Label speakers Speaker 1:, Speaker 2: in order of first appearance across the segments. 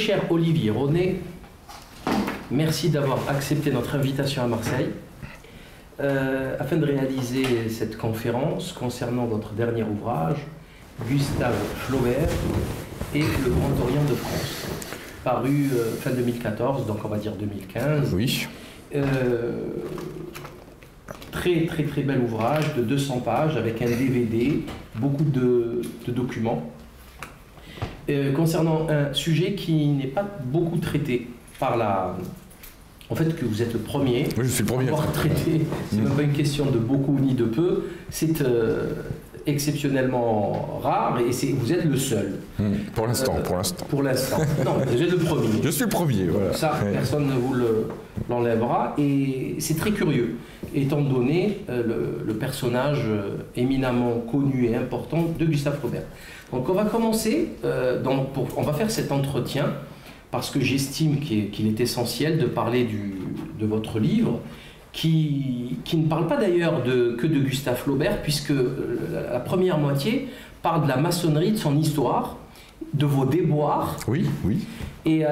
Speaker 1: cher Olivier Ronet, merci d'avoir accepté notre invitation à Marseille afin de réaliser cette conférence concernant votre dernier ouvrage, Gustave Flaubert et le Grand Orient de France, paru fin 2014, donc on va dire 2015.
Speaker 2: Oui.
Speaker 1: Très bel ouvrage de 200 pages avec un DVD, beaucoup de documents, concernant un sujet qui n'est pas beaucoup traité par la... En fait, que vous êtes le premier,
Speaker 2: oui, je suis le premier
Speaker 1: à avoir traité, c'est même pas une question de beaucoup ni de peu, c'est exceptionnellement rare et vous êtes le seul.
Speaker 2: Pour l'instant, pour l'instant.
Speaker 1: Pour l'instant. Non, vous êtes le premier.
Speaker 2: Je suis le premier, voilà.
Speaker 1: Ça, personne ne vous l'enlèvera et c'est très curieux, étant donné le personnage éminemment connu et important de Gustave Flaubert. Donc on va commencer, on va faire cet entretien parce que j'estime qu'il est essentiel de parler de votre livre, qui ne parle pas d'ailleurs que de Gustave Flaubert, puisque la première moitié parle de la maçonnerie, de son histoire, de vos déboires.
Speaker 2: Oui, oui.
Speaker 1: Et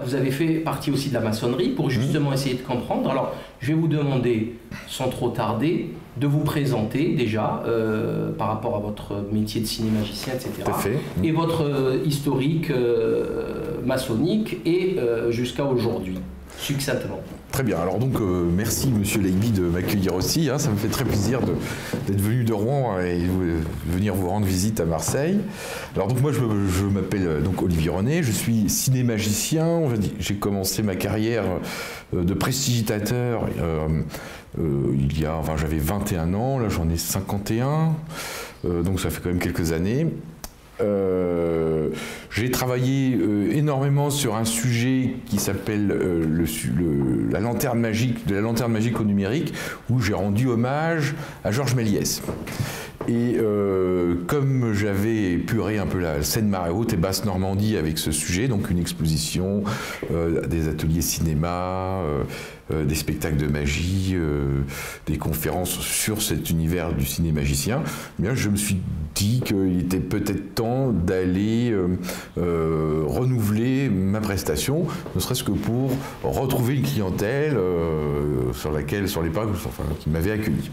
Speaker 1: vous avez fait partie aussi de la maçonnerie pour justement essayer de comprendre. Alors, je vais vous demander, sans trop tarder, de vous présenter déjà par rapport à votre métier de ciné-magicien, etc.
Speaker 2: Tout à fait.
Speaker 1: Et votre historique maçonnique et jusqu'à aujourd'hui, succinctement.
Speaker 2: Très bien, alors donc merci Monsieur Leiby de m'accueillir aussi, hein, ça me fait très plaisir d'être venu de Rouen et venir vous rendre visite à Marseille. Alors donc moi je m'appelle donc Olivier Ronet, je suis ciné-magicien, j'ai commencé ma carrière de prestidigitateur j'avais 21 ans, là j'en ai 51, donc ça fait quand même quelques années. J'ai travaillé énormément sur un sujet qui s'appelle la lanterne magique, de la lanterne magique au numérique, où j'ai rendu hommage à Georges Méliès. Et comme j'avais épuré un peu la Seine-Marée Haute et Basse-Normandie avec ce sujet, donc une exposition, des ateliers cinéma, des spectacles de magie, des conférences sur cet univers du ciné-magicien, eh bien, je me suis dit qu'il était peut-être temps d'aller renouveler ma prestation, ne serait-ce que pour retrouver une clientèle sur l'époque, qui m'avait accueilli.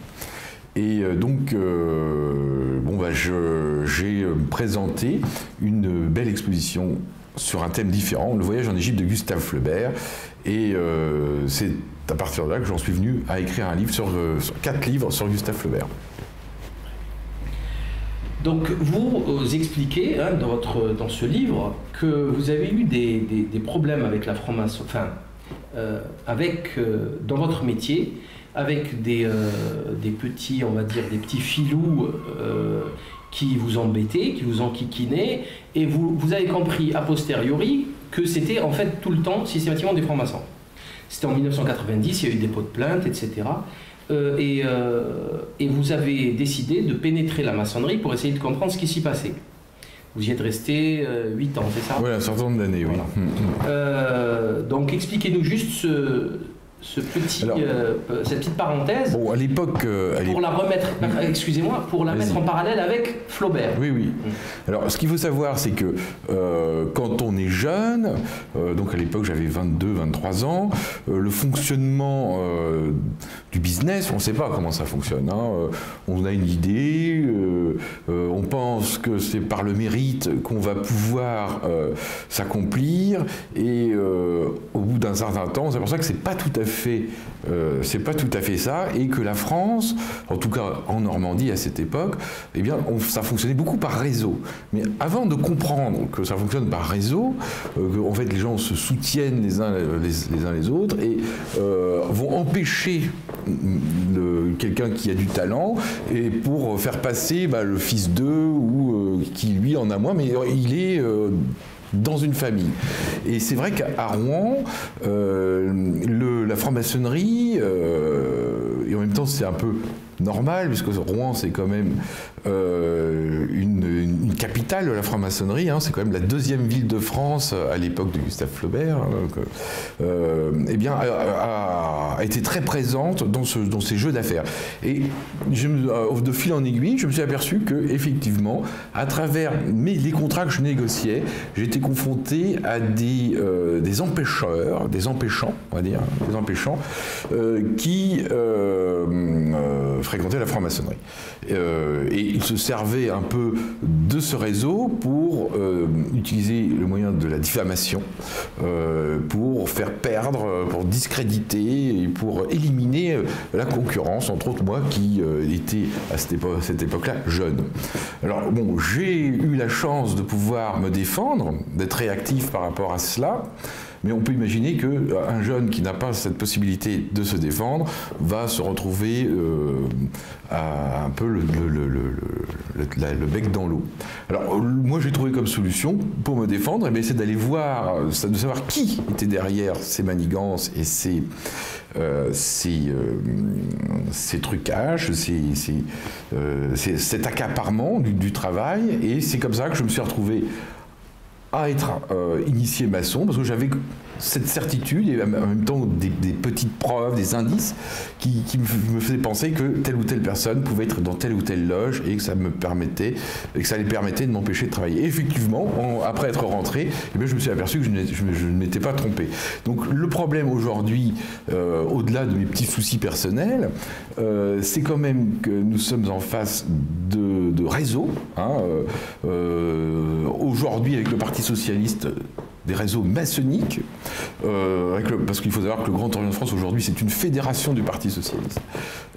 Speaker 2: Et donc, j'ai présenté une belle exposition sur un thème différent, le voyage en Égypte de Gustave Flaubert. Et c'est à partir de là que j'en suis venu à écrire un livre 4 livres sur Gustave Flaubert.
Speaker 1: Donc vous expliquez hein, dans ce livre que vous avez eu des problèmes avec la franc-maçonnerie, dans votre métier, avec des petits, on va dire, des petits filous qui vous embêtaient, qui vous enquiquinaient, et vous avez compris a posteriori que c'était en fait tout le temps systématiquement des francs-maçons. C'était en 1990, il y a eu des pots de plainte, etc. Et vous avez décidé de pénétrer la maçonnerie pour essayer de comprendre ce qui s'y passait. Vous y êtes resté 8 ans, c'est ça?
Speaker 2: Oui, un certain nombre d'années, oui.
Speaker 1: Voilà. Donc expliquez-nous juste cette petite parenthèse,
Speaker 2: bon, à l'époque,
Speaker 1: pour la remettre, excusez-moi, pour la mettre en parallèle avec Flaubert.
Speaker 2: Oui, oui. Alors, ce qu'il faut savoir, c'est que quand on est jeune, donc à l'époque j'avais 22, 23 ans, le fonctionnement du business, on ne sait pas comment ça fonctionne. Hein. On a une idée, on pense que c'est par le mérite qu'on va pouvoir s'accomplir, et au bout d'un certain temps, c'est pour ça que c'est pas tout à fait ça, et que la France, en tout cas en Normandie à cette époque, eh bien, ça fonctionnait beaucoup par réseau. Mais avant de comprendre que ça fonctionne par réseau, en fait les gens se soutiennent les uns les autres et vont empêcher quelqu'un qui a du talent et pour faire passer le fils d'eux ou qui lui en a moins, mais il est dans une famille. Et c'est vrai qu'à Rouen, la franc-maçonnerie, et en même temps c'est un peu normal, puisque Rouen, c'est quand même une capitale de la franc-maçonnerie, hein, c'est quand même la deuxième ville de France à l'époque de Gustave Flaubert, eh bien, a été très présente dans ces jeux d'affaires. Et de fil en aiguille, je me suis aperçu que, effectivement, à travers les contrats que je négociais, j'étais confronté à des empêcheurs, des empêchants, on va dire, des empêchants, qui fréquentaient la franc-maçonnerie. Et ils se servaient un peu de ce réseau pour utiliser le moyen de la diffamation, pour faire perdre, pour discréditer et pour éliminer la concurrence, entre autres moi qui était à cette époque-là jeune. Alors bon, j'ai eu la chance de pouvoir me défendre, d'être réactif par rapport à cela. Mais on peut imaginer qu'un jeune qui n'a pas cette possibilité de se défendre va se retrouver un peu le bec dans l'eau. Alors moi j'ai trouvé comme solution pour me défendre, c'est d'aller voir, de savoir qui était derrière ces manigances et ces trucages, cet accaparement du travail. Et c'est comme ça que je me suis retrouvé à être initié maçon, parce que j'avais cette certitude et en même temps des petites preuves, des indices qui me faisaient penser que telle ou telle personne pouvait être dans telle ou telle loge et que ça me permettait, et que ça les permettait de m'empêcher de travailler. Et effectivement, après être rentré, eh bien, je me suis aperçu que je ne m'étais pas trompé. Donc le problème aujourd'hui, au-delà de mes petits soucis personnels, c'est quand même que nous sommes en face de réseaux. Hein, aujourd'hui, avec le Parti socialiste, des réseaux maçonniques, parce qu'il faut savoir que le Grand Orient de France aujourd'hui c'est une fédération du Parti socialiste.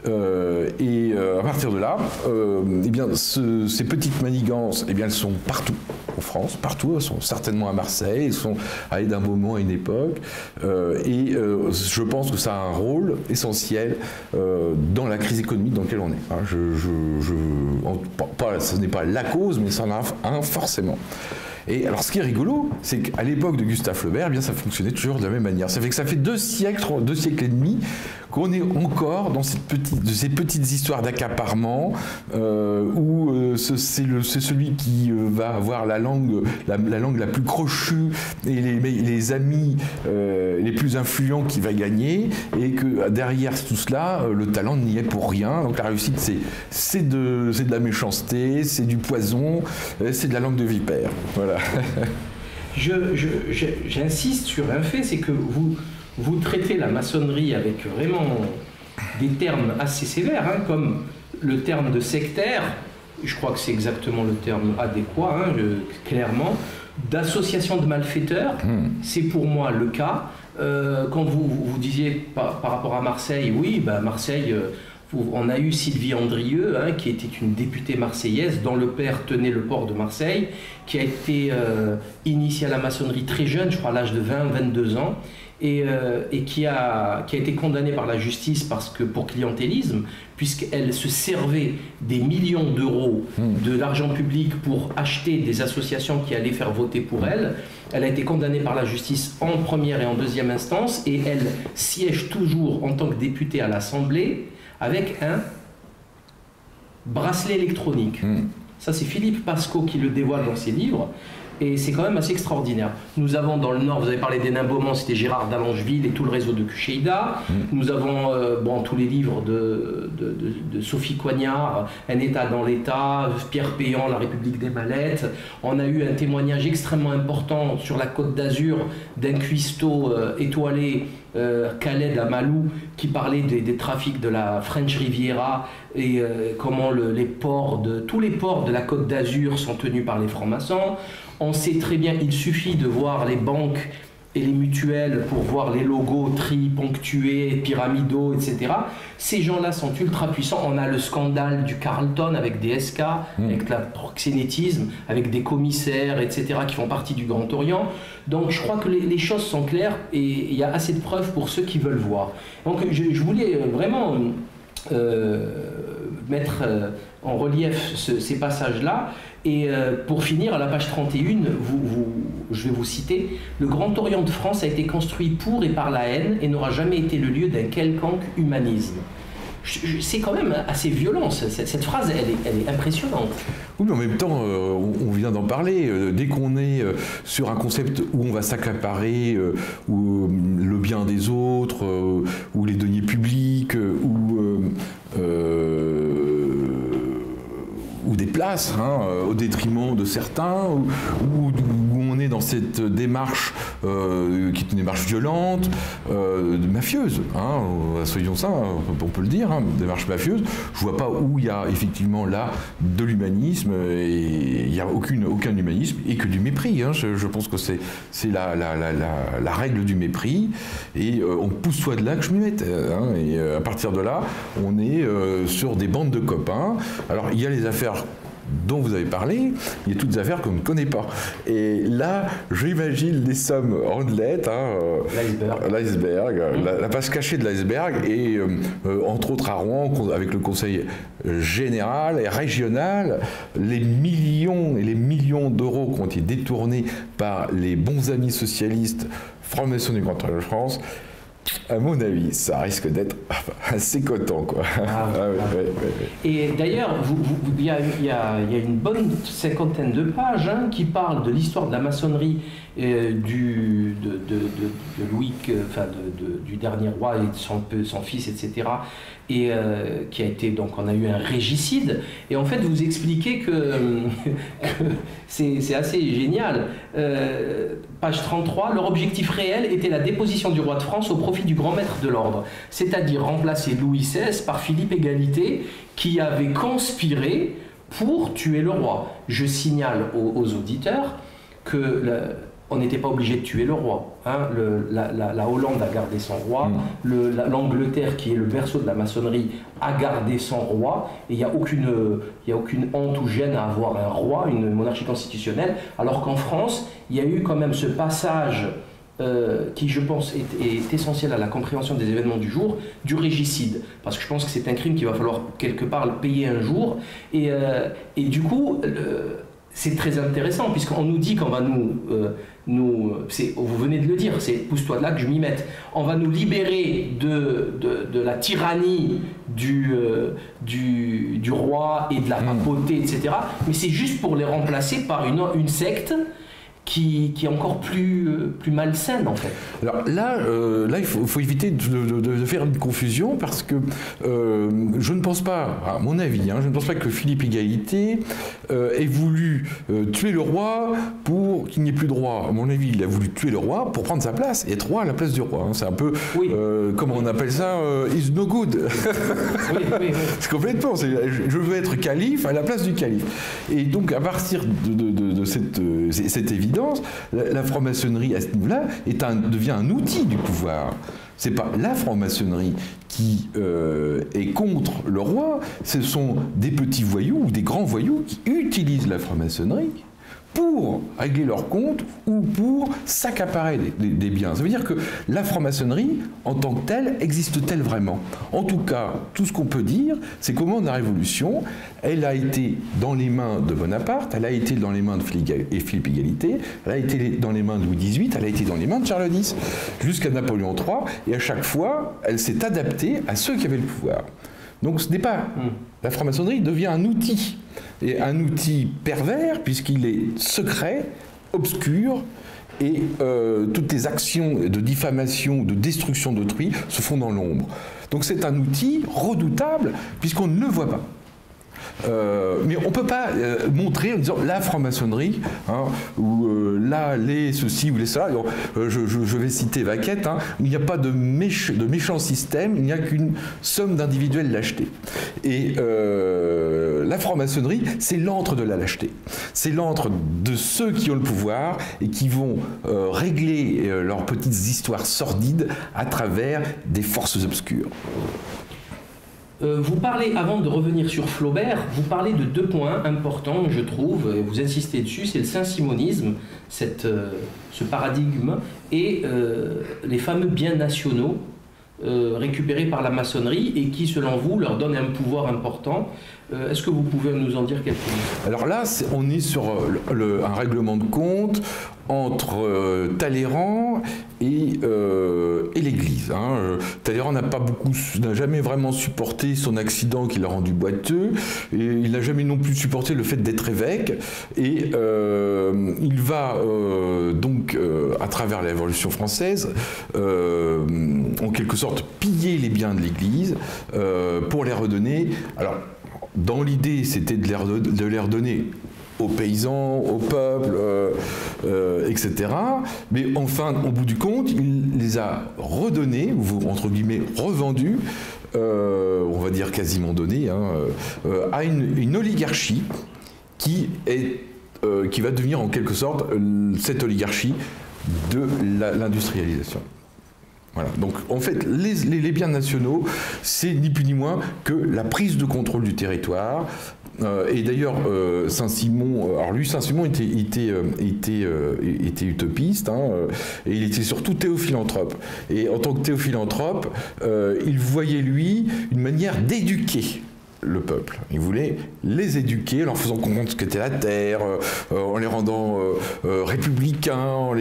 Speaker 2: À partir de là, eh bien, ces petites manigances, eh bien, elles sont partout en France, partout, elles sont certainement à Marseille, elles sont à d'un moment à une époque, je pense que ça a un rôle essentiel dans la crise économique dans laquelle on est. Hein, ce n'est pas la cause, mais ça en a un forcément. Et alors, ce qui est rigolo, c'est qu'à l'époque de Gustave Flaubert, eh bien, ça fonctionnait toujours de la même manière. Ça fait que ça fait 2 siècles et demi qu'on est encore dans ces petites histoires d'accaparement où c'est celui qui va avoir la langue la plus crochue et les amis les plus influents qui va gagner, et que derrière tout cela, le talent n'y est pour rien. Donc la réussite, c'est de la méchanceté, c'est du poison, c'est de la langue de vipère. Voilà.
Speaker 1: J'insiste sur un fait, c'est que vous traitez la maçonnerie avec vraiment des termes assez sévères, hein, comme le terme de sectaire, je crois que c'est exactement le terme adéquat, hein, clairement, d'association de malfaiteurs, c'est pour moi le cas. Quand vous disiez par rapport à Marseille, oui, Marseille... on a eu Sylvie Andrieux, hein, qui était une députée marseillaise, dont le père tenait le port de Marseille, qui a été initiée à la maçonnerie très jeune, je crois à l'âge de 20-22 ans, et qui a été condamnée par la justice pour clientélisme, puisqu'elle se servait des millions d'euros de l'argent public pour acheter des associations qui allaient faire voter pour elle. Elle a été condamnée par la justice en première et en deuxième instance, et elle siège toujours en tant que députée à l'Assemblée avec un bracelet électronique. Ça, c'est Philippe Pascot qui le dévoile dans ses livres, et c'est quand même assez extraordinaire. Nous avons dans le Nord, vous avez parlé des Nains-Beaumont, c'était Gérard d'Allongeville et tout le réseau de Kucheida. Nous avons tous les livres de Sophie Coignard, Un État dans l'État, Pierre Péan, La République des Mallettes. On a eu un témoignage extrêmement important sur la Côte d'Azur d'un cuistot étoilé, Khaled Amalou, qui parlait des trafics de la French Riviera et comment tous les ports de la Côte d'Azur sont tenus par les francs-maçons. On sait très bien, il suffit de voir les banques et les mutuelles pour voir les logos ponctués, pyramidaux, etc. Ces gens-là sont ultra puissants. On a le scandale du Carlton avec des SK, avec le proxénétisme, avec des commissaires, etc., qui font partie du Grand Orient. Donc je crois que les choses sont claires et il y a assez de preuves pour ceux qui veulent voir. Donc je voulais vraiment mettre en relief ces passages-là. Et pour finir, à la page 31, je vais vous citer, « Le Grand Orient de France a été construit pour et par la haine et n'aura jamais été le lieu d'un quelconque humanisme. » C'est quand même assez violent, cette phrase, elle est impressionnante.
Speaker 2: Oui, mais en même temps, on vient d'en parler. Dès qu'on est sur un concept où on va s'accaparer le bien des autres, ou les deniers publics, ou des places, au détriment de certains, où on est dans cette démarche qui est une démarche violente, mafieuse, soyons ça, on peut le dire, démarche mafieuse. Je vois pas où il y a effectivement là de l'humanisme, et il n'y a aucun humanisme, et que du mépris. Je pense que c'est la règle du mépris, et on pousse soit de là que je m'y mette. Et à partir de là, on est sur des bandes de copains. Alors il y a les affaires dont vous avez parlé, il y a toutes des affaires qu'on ne connaît pas. Et là, j'imagine les sommes rondelettes, l'iceberg, la face cachée de l'iceberg, et entre autres à Rouen, avec le conseil général et régional, les millions et les millions d'euros qui ont été détournés par les bons amis socialistes, francs-maçons du Grand Orient de France. À mon avis, ça risque d'être assez coton, quoi.
Speaker 1: Ouais. Et d'ailleurs, il y a une bonne cinquantaine de pages qui parlent de l'histoire de la maçonnerie de Louis, du dernier roi et de son fils, etc. Et qui a été, donc on a eu un régicide. Et en fait, vous expliquez que c'est assez génial. Page 33, leur objectif réel était la déposition du roi de France au profit du grand maître de l'ordre, c'est-à-dire remplacer Louis XVI par Philippe Égalité, qui avait conspiré pour tuer le roi. Je signale aux auditeurs que on n'était pas obligé de tuer le roi. La Hollande a gardé son roi, l'Angleterre, qui est le berceau de la maçonnerie, a gardé son roi, et il n'y a aucune honte ou gêne à avoir un roi, une monarchie constitutionnelle, alors qu'en France, il y a eu quand même ce passage qui, je pense, est essentiel à la compréhension des événements du jour, du régicide. Parce que je pense que c'est un crime qu'il va falloir quelque part le payer un jour. Et du coup, c'est très intéressant, puisqu'on nous dit qu'on va vous venez de le dire, c'est pousse-toi de là que je m'y mette. On va nous libérer de la tyrannie du roi et de la papauté, etc. Mais c'est juste pour les remplacer par une secte qui est encore plus malsaine, en fait.
Speaker 2: Alors là, il faut éviter de faire une confusion, parce que je ne pense pas, à mon avis, je ne pense pas que Philippe Égalité ait voulu tuer le roi pour qu'il n'y ait plus de roi. À mon avis, il a voulu tuer le roi pour prendre sa place, et être roi à la place du roi. C'est un peu, comment on appelle ça, is no good. Oui. C'est complètement, je veux être calife à la place du calife. Et donc, à partir de cette évidence, la franc-maçonnerie à ce niveau-là devient un outil du pouvoir. C'est pas la franc-maçonnerie qui est contre le roi, ce sont des petits voyous ou des grands voyous qui utilisent la franc-maçonnerie pour régler leurs comptes ou pour s'accaparer des biens. Ça veut dire que la franc-maçonnerie, en tant que telle, existe-t-elle vraiment? En tout cas, tout ce qu'on peut dire, c'est qu'au moment de la Révolution, elle a été dans les mains de Bonaparte, elle a été dans les mains de Philippe Égalité, elle a été dans les mains de Louis XVIII, elle a été dans les mains de Charles X, jusqu'à Napoléon III, et à chaque fois, elle s'est adaptée à ceux qui avaient le pouvoir. Donc ce n'est pas... La franc-maçonnerie devient un outil, et un outil pervers, puisqu'il est secret, obscur, et toutes les actions de diffamation, de destruction d'autrui se font dans l'ombre. Donc c'est un outil redoutable, puisqu'on ne le voit pas. Mais on ne peut pas montrer en disant la franc-maçonnerie, ou là, les ceci ou les cela. Alors, je vais citer Vaquette, il n'y a pas de méchant système, il n'y a qu'une somme d'individuelle lâcheté. Et la franc-maçonnerie, c'est l'antre de la lâcheté. C'est l'antre de ceux qui ont le pouvoir et qui vont régler leurs petites histoires sordides à travers des forces obscures.
Speaker 1: Vous parlez, avant de revenir sur Flaubert, vous parlez de deux points importants, je trouve, et vous insistez dessus, c'est le saint-simonisme, ce paradigme, et les fameux biens nationaux récupérés par la maçonnerie et qui, selon vous, leur donnent un pouvoir important. Est-ce que vous pouvez nous en dire quelque chose?
Speaker 2: Alors là, on est sur un règlement de compte. entre Talleyrand et l'Église. Talleyrand n'a jamais vraiment supporté son accident qui l'a rendu boiteux, et il n'a jamais non plus supporté le fait d'être évêque, et il va donc, à travers la Révolution française, en quelque sorte piller les biens de l'Église pour les redonner. Alors, dans l'idée, c'était de les redonner aux paysans, au peuple, etc. Mais enfin, au bout du compte, il les a redonnés, ou entre guillemets revendus, on va dire quasiment donnés, à une oligarchie qui va devenir en quelque sorte cette oligarchie de l'industrialisation. Voilà. Donc en fait, les biens nationaux, c'est ni plus ni moins que la prise de contrôle du territoire. Et d'ailleurs, Saint-Simon, alors lui, Saint-Simon était utopiste, et il était surtout théophilanthrope. Et en tant que théophilanthrope, il voyait, lui, une manière d'éduquer le peuple. Il voulait les éduquer en leur faisant comprendre ce qu'était la terre, en les rendant républicains,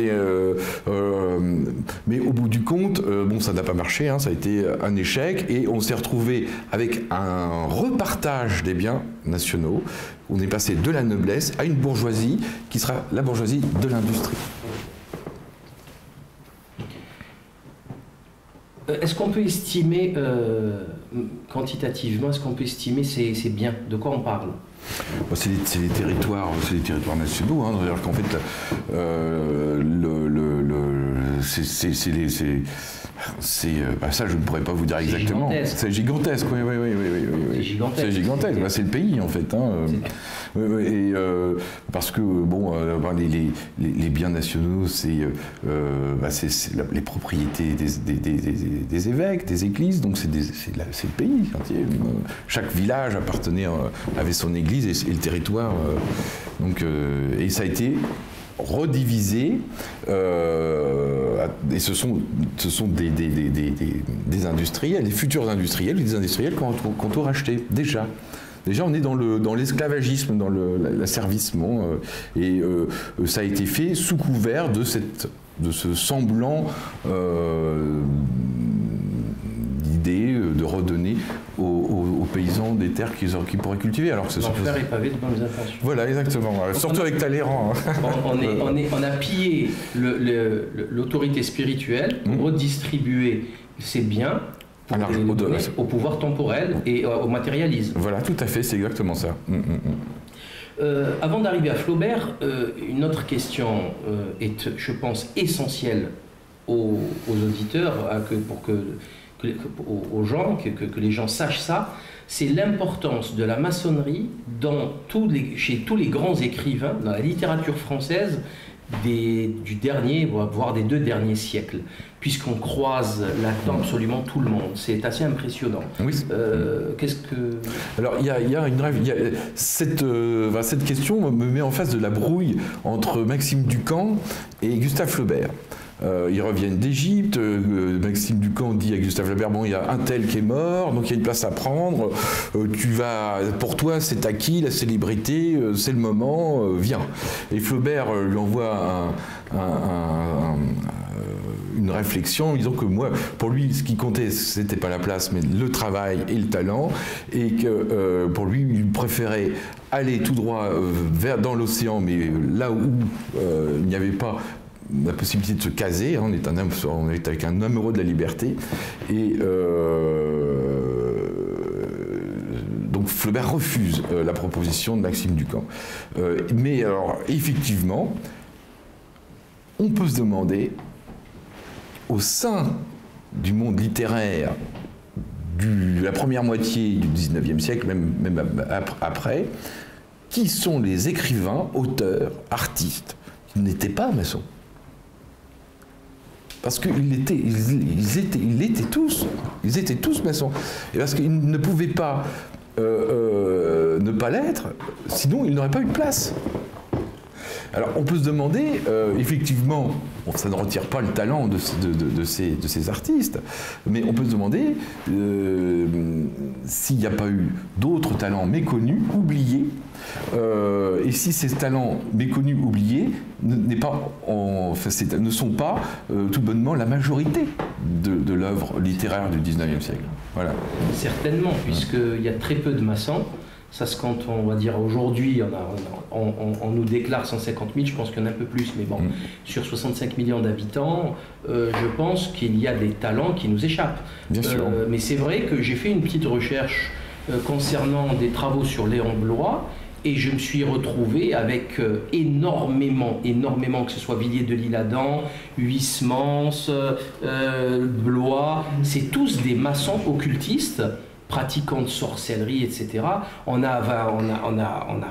Speaker 2: mais au bout du compte, bon, ça n'a pas marché, ça a été un échec, et on s'est retrouvé avec un repartage des biens nationaux. On est passé de la noblesse à une bourgeoisie qui sera la bourgeoisie de l'industrie.
Speaker 1: Est-ce qu'on peut estimer, quantitativement, est-ce qu'on peut estimer ces biens? De quoi on parle?
Speaker 2: C'est les territoires nationaux. C'est-à-dire qu'en fait, ça, je ne pourrais pas vous dire exactement. C'est gigantesque, oui. C'est gigantesque. C'est le pays, en fait. Parce que, bon, les biens nationaux, c'est les propriétés des évêques, des églises, donc c'est le pays entier. Chaque village avait son église et le territoire. Et ça a été redivisé, et ce sont des industriels, des futurs industriels, des industriels qui ont tout racheté, déjà. Déjà, on est dans l'esclavagisme, dans l'asservissement, et ça a été fait sous couvert de ce semblant d'idée de redonner aux paysans des terres qu'ils pourraient cultiver. Alors que
Speaker 1: l'enfer est pavé de bonnes intentions.
Speaker 2: Voilà, exactement. Surtout avec Talleyrand.
Speaker 1: On a pillé l'autorité spirituelle pour redistribuer ses biens au pouvoir temporel et au matérialisme.
Speaker 2: Voilà, tout à fait, c'est exactement ça.
Speaker 1: Avant d'arriver à Flaubert, une autre question est, je pense, essentielle aux auditeurs, aux gens, que les gens sachent ça, c'est l'importance de la maçonnerie chez tous les grands écrivains, dans la littérature française, du dernier, voire des 2 derniers siècles, puisqu'on croise là-dedans absolument tout le monde. C'est assez impressionnant.
Speaker 2: Oui.
Speaker 1: Alors,
Speaker 2: cette question me met en face de la brouille entre Maxime Ducamp et Gustave Flaubert. Ils reviennent d'Égypte, Maxime Ducamp dit à Gustave Flaubert, bon, il y a un tel qui est mort, donc il y a une place à prendre, pour toi c'est acquis, la célébrité, c'est le moment, viens. Et Flaubert lui envoie une réflexion en disant que pour lui, ce qui comptait, c'était pas la place, mais le travail et le talent, et que pour lui, il préférait aller tout droit dans l'océan, mais là où il n'y avait pas la possibilité de se caser, on est avec un homme heureux de la liberté, et donc Flaubert refuse la proposition de Maxime Ducamp. Mais alors, effectivement, on peut se demander, au sein du monde littéraire de la première moitié du XIXe siècle, même après, qui sont les écrivains, auteurs, artistes qui n'étaient pas maçons? Parce qu'ils étaient tous maçons. Et parce qu'ils ne pouvaient pas ne pas l'être, sinon ils n'auraient pas eu de place. Alors on peut se demander, effectivement, bon, ça ne retire pas le talent de ces artistes, mais on peut se demander s'il n'y a pas eu d'autres talents méconnus, oubliés, et si ces talents méconnus, oubliés, ne sont pas tout bonnement la majorité de l'œuvre littéraire du 19e siècle. Voilà.
Speaker 1: Certainement, puisqu'il y a très peu de maçons. Ça se compte, on va dire, aujourd'hui, on nous déclare 150 000, je pense qu'il y en a un peu plus, mais bon, sur 65 millions d'habitants, je pense qu'il y a des talents qui nous échappent.
Speaker 2: Bien sûr.
Speaker 1: Mais c'est vrai que j'ai fait une petite recherche concernant des travaux sur Léon Bloy, et je me suis retrouvé avec énormément, que ce soit Villiers de l'Isle-Adam, Huysmans, Bloy, c'est tous des maçons occultistes, pratiquants de sorcellerie, etc. On a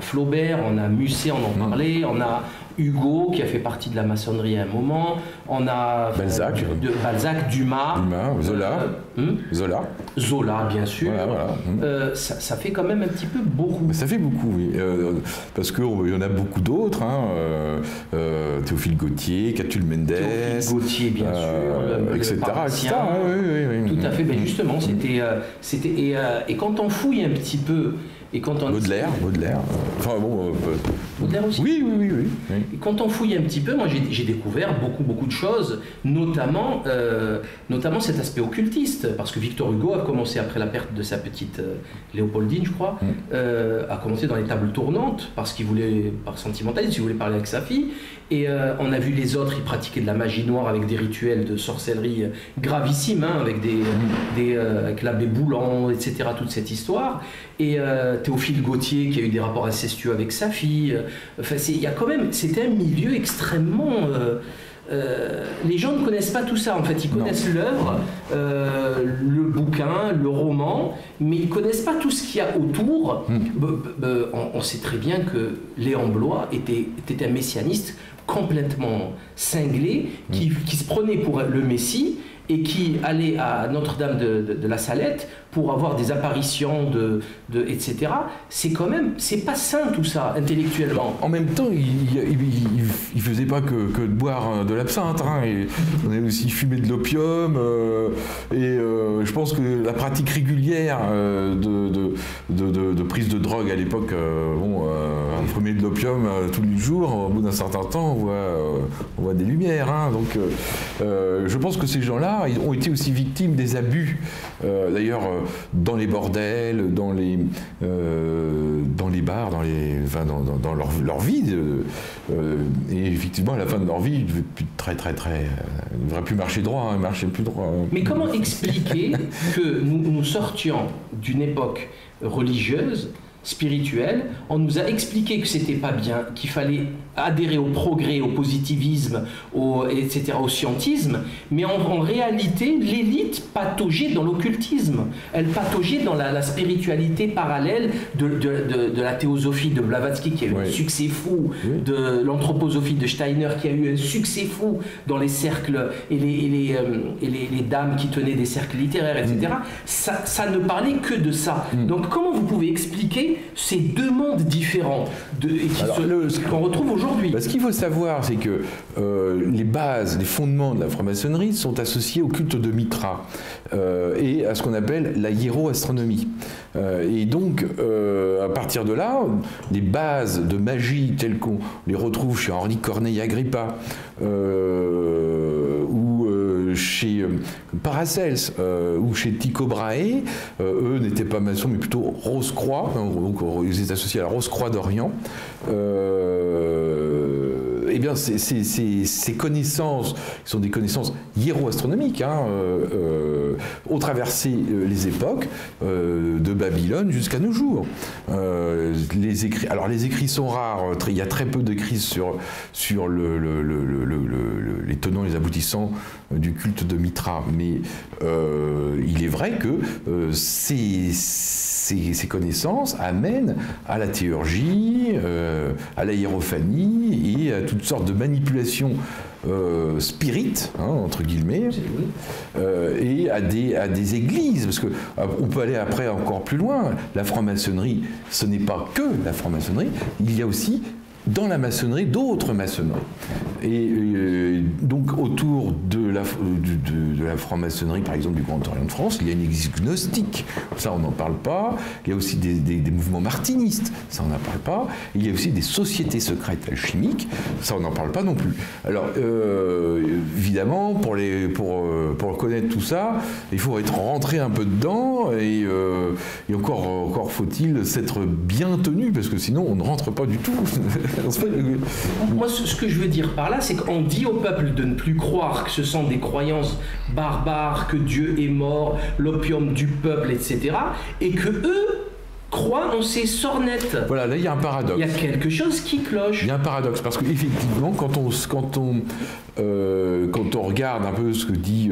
Speaker 1: Flaubert, on a Musset, on en parlait, on a Hugo qui a fait partie de la maçonnerie à un moment, on a
Speaker 2: Balzac,
Speaker 1: Dumas, Zola, bien sûr.
Speaker 2: Voilà.
Speaker 1: Ça fait quand même un petit peu beaucoup.
Speaker 2: Mais ça fait beaucoup, oui. Parce qu'il y en a beaucoup d'autres. Théophile Gautier, Catulle Mendes.
Speaker 1: Théophile Gautier, bien sûr.
Speaker 2: Etc.
Speaker 1: Oui. Tout à fait. Ben justement, et quand on fouille un petit peu. Et quand on
Speaker 2: Baudelaire. Enfin bon.
Speaker 1: Baudelaire aussi.
Speaker 2: Oui.
Speaker 1: Et quand on fouille un petit peu, moi j'ai découvert beaucoup de choses, notamment cet aspect occultiste, parce que Victor Hugo a commencé après la perte de sa petite Léopoldine, je crois, a commencé dans les tables tournantes parce qu'il voulait, par sentimentalisme, il voulait parler avec sa fille. Et on a vu les autres, ils pratiquaient de la magie noire avec des rituels de sorcellerie gravissimes, avec avec l'abbé Boulan, etc. Toute cette histoire. Et Théophile Gautier qui a eu des rapports incestueux avec sa fille. Enfin, il y a quand même, c'était un milieu extrêmement. Les gens ne connaissent pas tout ça. En fait, ils connaissent l'œuvre, le bouquin, le roman, mais ils ne connaissent pas tout ce qu'il y a autour. On sait très bien que Léon Bloy était un messianiste complètement cinglé, qui se prenait pour le Messie et qui allait à Notre-Dame de la Salette pour avoir des apparitions etc. C'est quand même, c'est pas sain tout ça, intellectuellement.
Speaker 2: En même temps, il faisait pas que de boire de l'absinthe, on a aussi fumé de l'opium, je pense que la pratique régulière de prise de drogue à l'époque, fumer de l'opium tous les jours, au bout d'un certain temps, on voit des lumières, donc je pense que ces gens-là ont été aussi victimes des abus, d'ailleurs dans les bordels, dans les bars, dans leur vie, et effectivement à la fin de leur vie, ils ne devraient plus marcher droit, ils marchaient plus droit.
Speaker 1: Mais comment expliquer que nous sortions d'une époque religieuse, spirituelle, on nous a expliqué que c'était pas bien, qu'il fallait adhérer au progrès, au positivisme, etc., au scientisme, mais en réalité, l'élite pataugeait dans l'occultisme. Elle pataugeait dans la spiritualité parallèle de la théosophie de Blavatsky qui a eu un succès fou, de l'anthroposophie de Steiner qui a eu un succès fou dans les cercles et les dames qui tenaient des cercles littéraires, etc. Ça ne parlait que de ça. Donc comment vous pouvez expliquer ces deux mondes différents qu'on retrouve aujourd'hui?
Speaker 2: Ce qu'il faut savoir, c'est que les bases, les fondements de la franc-maçonnerie sont associés au culte de Mitra et à ce qu'on appelle la hiéroastronomie. Et donc, à partir de là, les bases de magie telles qu'on les retrouve chez Henri Corneille Agrippa ou chez Paracels ou chez Tycho Brahe, eux n'étaient pas maçons mais plutôt Rose-Croix, donc ils étaient associés à la Rose-Croix d'Orient. Eh bien, ces connaissances qui sont des connaissances hiéroastronomiques ont traversé les époques de Babylone jusqu'à nos jours. Les écrits sont rares, il y a très peu d'écrits sur les tenants et les aboutissants du culte de Mitra, mais il est vrai que ces connaissances amènent à la théurgie, à la hiérophanie et à toutes sortes de manipulations spirites, entre guillemets, et à des églises, parce qu'on peut aller après encore plus loin. La franc-maçonnerie, ce n'est pas que la franc-maçonnerie, il y a aussi dans la maçonnerie d'autres maçonneries. Et donc autour de la franc-maçonnerie, par exemple du Grand Orient de France, il y a une église gnostique, ça on n'en parle pas. Il y a aussi des mouvements martinistes, ça on n'en parle pas. Il y a aussi des sociétés secrètes alchimiques, ça on n'en parle pas non plus. Alors évidemment, pour connaître tout ça, il faut être rentré un peu dedans et encore faut-il s'être bien tenu, parce que sinon on ne rentre pas du tout.
Speaker 1: Moi, ce que je veux dire par là, c'est qu'on dit au peuple de ne plus croire que ce sont des croyances barbares, que Dieu est mort, l'opium du peuple, etc. Et que eux croient en ces sornettes.
Speaker 2: Voilà, là il y a un paradoxe.
Speaker 1: Il y a quelque chose qui cloche.
Speaker 2: Il y a un paradoxe, parce qu'effectivement, quand on regarde un peu ce que dit,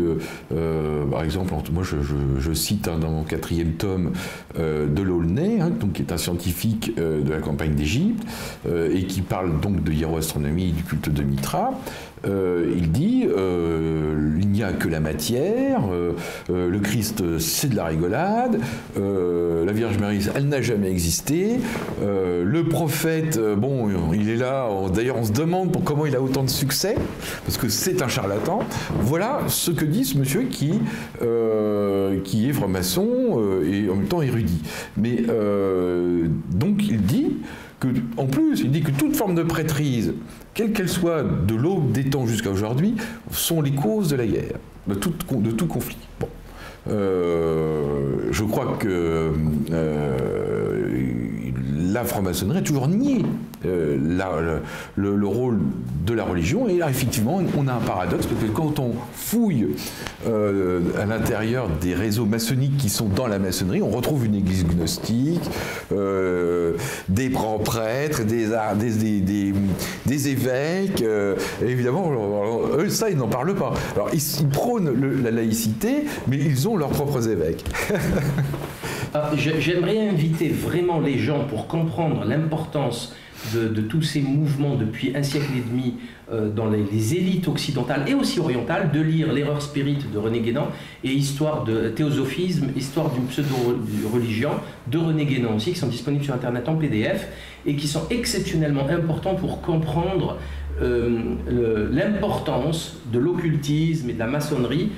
Speaker 2: par exemple, moi je cite dans mon 4e tome de Laulnay, donc, qui est un scientifique de la campagne d'Égypte, et qui parle donc de hiéroastronomie et du culte de Mitra. Il dit il n'y a que la matière, le Christ c'est de la rigolade, la Vierge Marie elle n'a jamais existé, le prophète bon il est là, d'ailleurs on se demande comment il a autant de succès parce que c'est un charlatan. Voilà ce que dit ce monsieur qui est franc-maçon et en même temps érudit. Mais donc il dit en plus, il dit que toute forme de prêtrise, quelle qu'elle soit, de l'aube des temps jusqu'à aujourd'hui, sont les causes de la guerre, de tout conflit. Bon. Je crois que la franc-maçonnerie a toujours nié le rôle de la religion, et là effectivement on a un paradoxe, parce que quand on fouille à l'intérieur des réseaux maçonniques qui sont dans la maçonnerie, on retrouve une église gnostique, des grands prêtres, des évêques, et évidemment eux ça ils n'en parlent pas. Alors ils prônent la laïcité, mais ils ont leurs propres évêques.
Speaker 1: J'aimerais inviter vraiment les gens, pour comprendre l'importance de tous ces mouvements depuis un siècle et demi dans les élites occidentales et aussi orientales, de lire L'erreur spirit de René Guénon et Histoire de théosophisme, Histoire d'une pseudo-religion de René Guénon aussi, qui sont disponibles sur Internet en PDF et qui sont exceptionnellement importants pour comprendre l'importance de l'occultisme et de la maçonnerie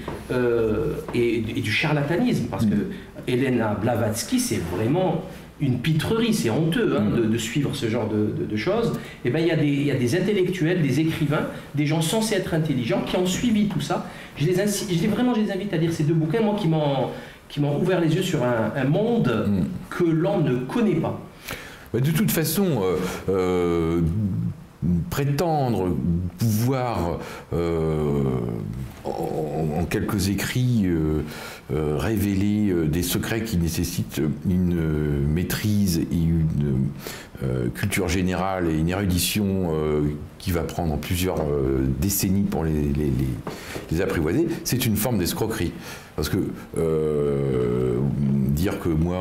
Speaker 1: et du charlatanisme, parce que Elena Blavatsky, c'est vraiment une pitrerie, c'est honteux de suivre ce genre de choses. Et ben, il y a des intellectuels, des écrivains, des gens censés être intelligents qui ont suivi tout ça. Je les invite à lire ces 2 bouquins, moi, qui m'ont ouvert les yeux sur un monde que l'on ne connaît pas.
Speaker 2: De toute façon, prétendre pouvoir en quelques écrits révéler des secrets qui nécessitent une maîtrise et une culture générale et une érudition qui va prendre plusieurs décennies pour les apprivoiser, c'est une forme d'escroquerie. Parce que dire que moi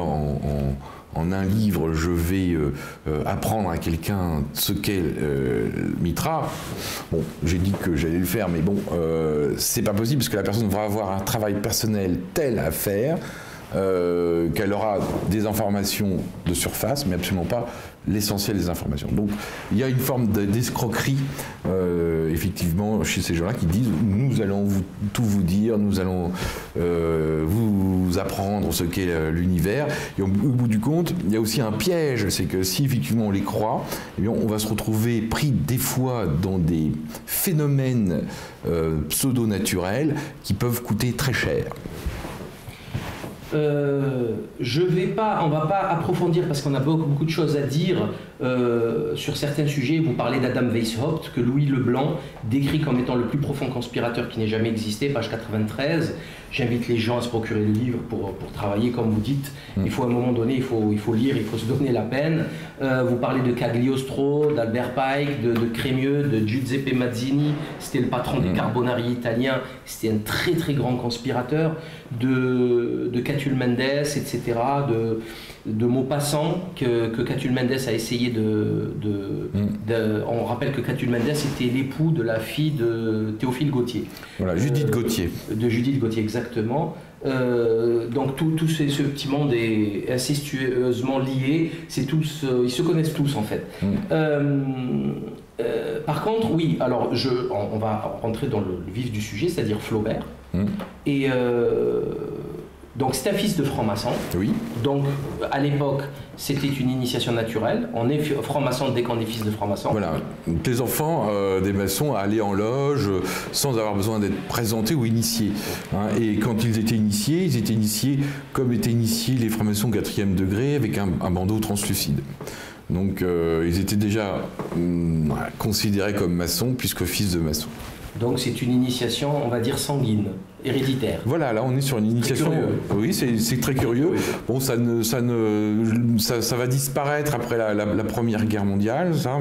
Speaker 2: en un livre, je vais apprendre à quelqu'un ce qu'est Mitra. Bon, j'ai dit que j'allais le faire, mais bon, c'est pas possible parce que la personne va avoir un travail personnel tel à faire qu'elle aura des informations de surface, mais absolument pas l'essentiel des informations. Donc, il y a une forme d'escroquerie, effectivement, chez ces gens-là qui disent « nous allons tout vous dire, nous allons vous apprendre ce qu'est l'univers ». Et au bout du compte, il y a aussi un piège, c'est que si effectivement on les croit, eh bien, on va se retrouver pris des fois dans des phénomènes pseudo-naturels qui peuvent coûter très cher.
Speaker 1: On va pas approfondir parce qu'on a beaucoup de choses à dire sur certains sujets. Vous parlez d'Adam Weishaupt, que Louis Leblanc décrit comme étant le plus profond conspirateur qui n'ait jamais existé, page 93. J'invite les gens à se procurer le livre pour travailler, comme vous dites. Il faut à un moment donné, il faut lire, il faut se donner la peine. Vous parlez de Cagliostro, d'Albert Pike, de Crémieux, de Giuseppe Mazzini, c'était le patron des Carbonari italiens, c'était un très très grand conspirateur, de Catulle Mendes, etc., de Maupassant, que Catulle Mendes a essayé on rappelle que Catulle Mendes était l'époux de la fille de Théophile Gautier.
Speaker 2: Voilà, Judith Gautier.
Speaker 1: De Judith Gautier, exactement. Donc tout ce petit monde est incestueusement lié, ils se connaissent tous en fait. Par contre, oui, alors on va rentrer dans le vif du sujet, c'est-à-dire Flaubert. Et donc c'est un fils de franc-maçon.
Speaker 2: Oui.
Speaker 1: Donc à l'époque, c'était une initiation naturelle. On est franc-maçon dès qu'on est fils de franc-maçon.
Speaker 2: Voilà. Les enfants des maçons allaient en loge sans avoir besoin d'être présentés ou initiés. Hein. Et quand ils étaient initiés comme étaient initiés les francs-maçons 4e degré avec un bandeau translucide. Donc ils étaient déjà considérés comme maçons puisque fils de maçons.
Speaker 1: Donc c'est une initiation, on va dire, sanguine, héréditaire.
Speaker 2: Voilà, là on est sur une initiation. Oui, c'est très curieux. Bon, ça va disparaître après la Première Guerre mondiale, ça.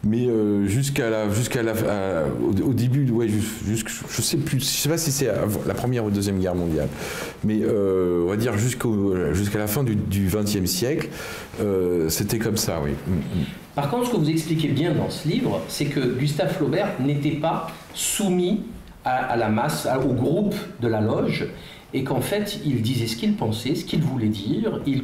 Speaker 2: Mais au début, ouais, je sais pas si c'est la Première ou Deuxième Guerre mondiale, mais on va dire jusqu'à la fin du XXe siècle, c'était comme ça, oui.
Speaker 1: Par contre, ce que vous expliquez bien dans ce livre, c'est que Gustave Flaubert n'était pas soumis à la masse, au groupe de la loge, et qu'en fait, il disait ce qu'il pensait, ce qu'il voulait dire, il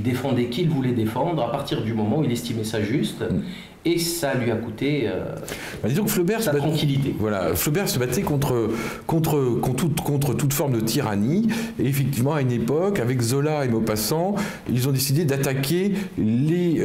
Speaker 1: défendait qui il voulait défendre à partir du moment où il estimait ça juste. Et ça lui a coûté
Speaker 2: disons que Flaubert
Speaker 1: sa tranquillité.
Speaker 2: Voilà, Flaubert se battait contre toute forme de tyrannie. Et effectivement, à une époque, avec Zola et Maupassant, ils ont décidé d'attaquer les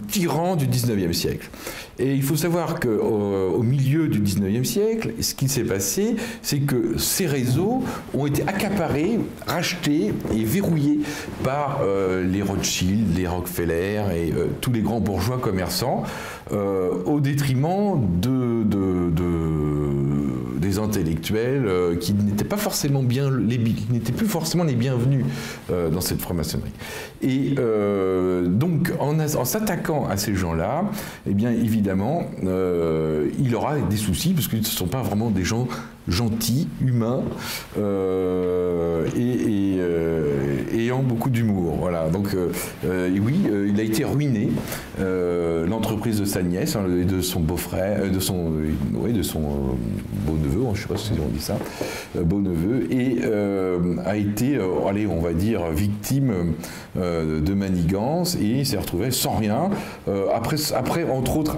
Speaker 2: tyrans du 19e siècle. Et il faut savoir qu'au milieu du 19e siècle, ce qui s'est passé, c'est que ces réseaux ont été accaparés, rachetés et verrouillés par les Rothschild, les Rockefeller et tous les grands bourgeois commerçants, au détriment des intellectuels qui n'étaient pas forcément n'étaient plus forcément les bienvenus dans cette franc-maçonnerie. Et donc en s'attaquant à ces gens-là, eh bien évidemment il aura des soucis parce qu'ils ne sont pas vraiment des gens gentils, humains et ayant beaucoup d'humour. Voilà. Donc oui, il a été ruiné. L'entreprise de sa nièce et de son beau-frère, de son beau-neveu, je ne sais pas si on dit ça, beau-neveu, et a été, on va dire, victime de manigance et s'est retrouvé sans rien. Après, entre autres,